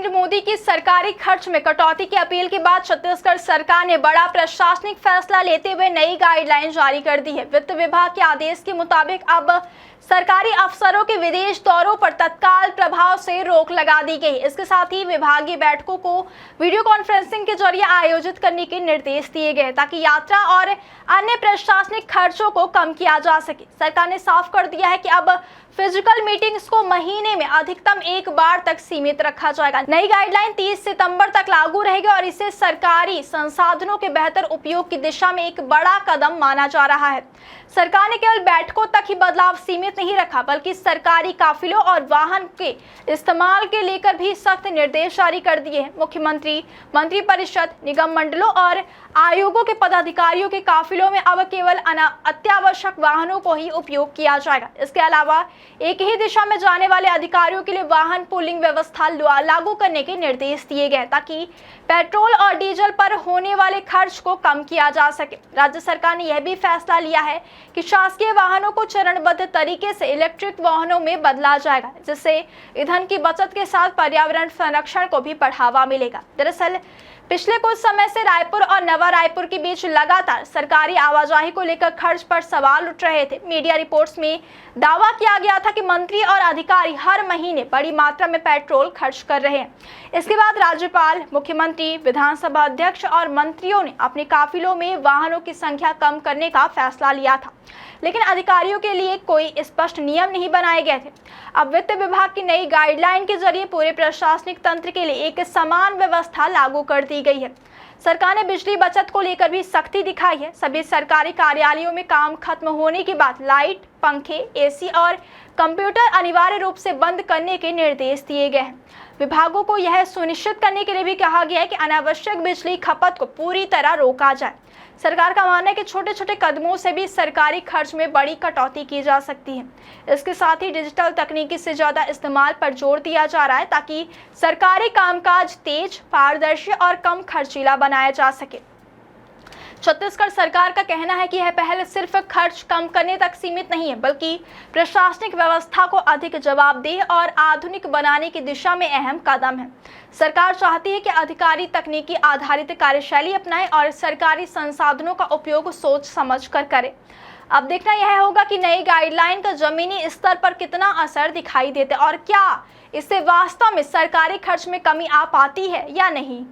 नरेंद्र मोदी की सरकारी खर्च में कटौती की अपील के बाद छत्तीसगढ़ सरकार ने बड़ा प्रशासनिक फैसला लेते हुए नई गाइडलाइन जारी कर दी है। वित्त विभाग के आदेश के मुताबिक अब सरकारी अफसरों के विदेश दौरों पर तत्काल प्रभाव से रोक लगा दी गई। इसके साथ ही विभागीय बैठकों को वीडियो कॉन्फ्रेंसिंग के जरिए आयोजित करने के निर्देश दिए गए ताकि यात्रा और अन्य प्रशासनिक खर्चों को कम किया जा सके। सरकार ने साफ कर दिया है कि अब फिजिकल मीटिंग्स को महीने में अधिकतम एक बार तक सीमित रखा जाएगा। नई गाइडलाइन 30 सितंबर तक लागू रहेगी और इसे सरकारी संसाधनों के बेहतर उपयोग की दिशा में एक बड़ा कदम माना जा रहा है। सरकार ने केवल बैठकों तक ही बदलाव सीमित नहीं रखा, बल्कि सरकारी काफिलों और वाहन के इस्तेमाल के लेकर भी सख्त निर्देश जारी कर दिए हैं। मुख्यमंत्री, मंत्रिपरिषद, निगम मंडलों और आयोगों के पदाधिकारियों के काफिलों में अब केवल अत्यावश्यक वाहनों को ही उपयोग किया जाएगा। इसके अलावा एक ही दिशा में जाने वाले अधिकारियों के लिए वाहन पूलिंग व्यवस्था लागू करने के निर्देश दिए गए ताकि पेट्रोल और डीजल पर होने वाले खर्च को कम किया जा सके। राज्य सरकार ने यह भी फैसला लिया है कि शासकीय वाहनों को चरणबद्ध तरीके से इलेक्ट्रिक वाहनों में बदला जाएगा, जिससे ईंधन की बचत के साथ पर्यावरण संरक्षण को भी बढ़ावा मिलेगा। दरअसल पिछले कुछ समय से रायपुर और नवा रायपुर के बीच लगातार सरकारी आवाजाही को लेकर खर्च पर सवाल उठ रहे थे। मीडिया रिपोर्ट्स में दावा किया गया था कि मंत्री और अधिकारी हर महीने बड़ी मात्रा में पेट्रोल खर्च कर रहे हैं। इसके बाद राज्यपाल, मुख्यमंत्री, विधानसभा अध्यक्ष और मंत्रियों ने अपने काफिलों में वाहनों की संख्या कम करने का फैसला लिया था, लेकिन अधिकारियों के लिए कोई स्पष्ट नियम नहीं बनाए गए थे। अब वित्त विभाग की नई गाइडलाइन के जरिए पूरे प्रशासनिक तंत्र के लिए एक समान व्यवस्था लागू कर दी गई है। सरकार ने बिजली बचत को लेकर भी सख्ती दिखाई है। सभी सरकारी कार्यालयों में काम खत्म होने के बाद लाइट, पंखे, एसी और कंप्यूटर अनिवार्य रूप से बंद करने के निर्देश दिए गए हैं। विभागों को यह सुनिश्चित करने के लिए भी कहा गया है कि अनावश्यक बिजली खपत को पूरी तरह रोका जाए। सरकार का मानना है कि छोटे छोटे कदमों से भी सरकारी खर्च में बड़ी कटौती की जा सकती है। इसके साथ ही डिजिटल तकनीकी से ज्यादा इस्तेमाल पर जोर दिया जा रहा है ताकि सरकारी कामकाज तेज, पारदर्शी और कम खर्चीला बनाया जा सके। छत्तीसगढ़ सरकार का कहना है कि यह पहल सिर्फ खर्च कम करने तक सीमित नहीं है, बल्कि प्रशासनिक व्यवस्था को अधिक जवाबदेह और आधुनिक बनाने की दिशा में अहम कदम है। सरकार चाहती है कि अधिकारी तकनीकी आधारित कार्यशैली अपनाएं और सरकारी संसाधनों का उपयोग सोच समझ कर करें। अब देखना यह होगा कि नई गाइडलाइन का जमीनी स्तर पर कितना असर दिखाई देता है और क्या इससे वास्तव में सरकारी खर्च में कमी आ पाती है या नहीं।